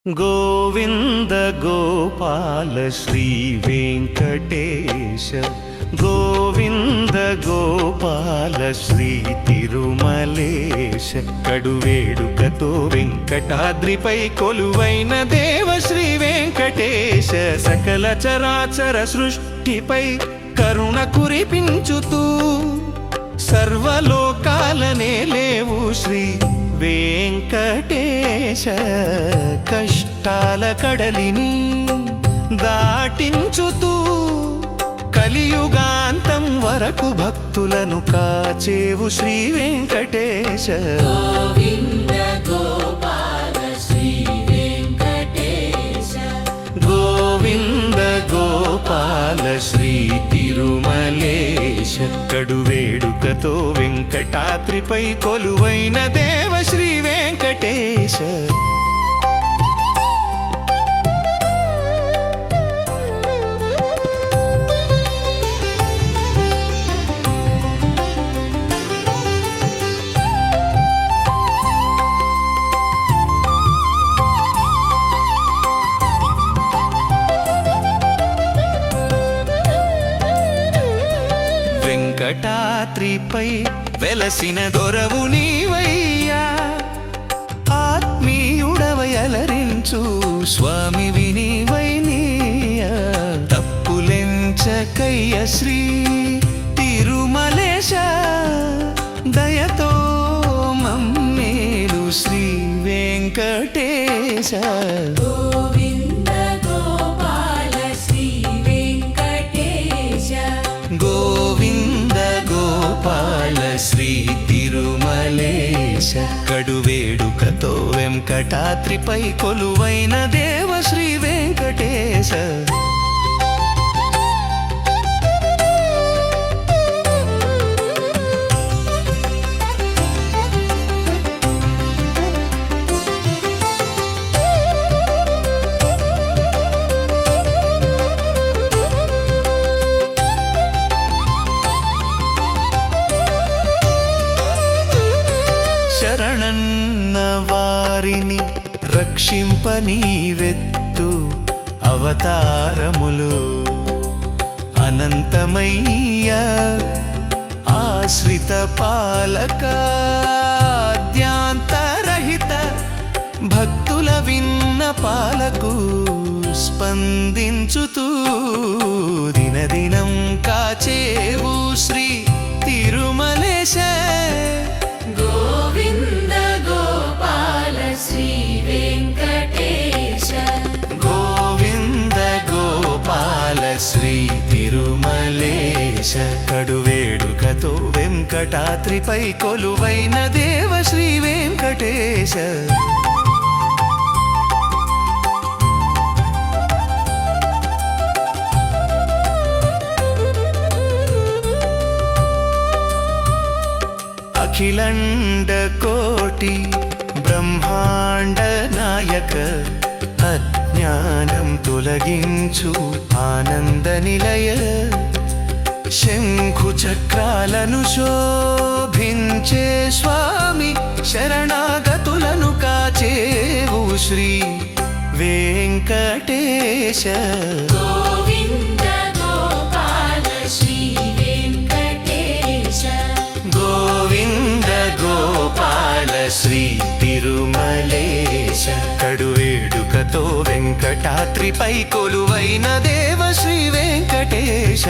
గోవింద గోపాల శ్రీ వెంకటేశ గోవింద గోపాల శ్రీ తిరుమలేశ కడువేడుకతో వెంకటాద్రిపై కొలువైన దేవ శ్రీ వెంకటేశ సకల చరాచర సృష్టిపై కరుణ కురిపించుతూ సర్వలోకాలనే లేవు శ్రీ వెంకటేశ కష్టాల కడలిని దాటించుతూ కలియుగాంతం వరకు భక్తులను కాచేవు శ్రీ వెంకటేశ గోవింద గోపాల శ్రీ వెంకటేశ గోవింద గోపాల శ్రీ తిరుమలేశ కడువేడుకతో వెంకటాద్రిపై కొలువైన దేవ శ్రీ వెంకటేశ వెంకటాద్రిపై వెలసిన దొరవు నీవయ్యా ఆత్మీయుడవై అలరించు స్వామి వినివైనీయ తప్పులెంచకయ్య శ్రీ తిరుమలేశ దయతో మమ్మేలు శ్రీ వెంకటేశ గోవింద గోపాల శ్రీ వెంకటేశ గోవింద గోపాల శ్రీ తిరుమలేశ కడువేడుకతో వెంకటాద్రిపై కొలువైన దేవ శ్రీ వెంకటేశ శరణన్న వారిని రక్షింపనీవెత్తు అవతారములు అనంతమయ్య ఆశ్రిత పాలక ఆద్యాంతరహిత భక్తుల విన్నపాలకు స్పందించుతూ దినదినం కాచేవు శ్రీ తిరుమలేశ గోవింద గోపాల శ్రీ వెంకటేశ గోవింద గోపాల శ్రీ తిరుమలేశ కడువేడుకతో వెంకటాద్రిపై కొలువైన దేవ శ్రీ వెంకటేశ అఖిలండ కోటి బ్రహ్మాండ నాయక అజ్ఞానం తొలగించు ఆనంద నిలయ శంఖు చక్రాలను శోభించే స్వామి శరణాగతులను కాచేవు శ్రీ వెంకటేశ గోవింద గోపాల శ్రీ వెంకటేశ గోవింద గోపాల శ్రీ తిరుమలేశ కడువేడుకతో వెంకటాద్రిపై కొలువైన దేవ శ్రీ వెంకటేశ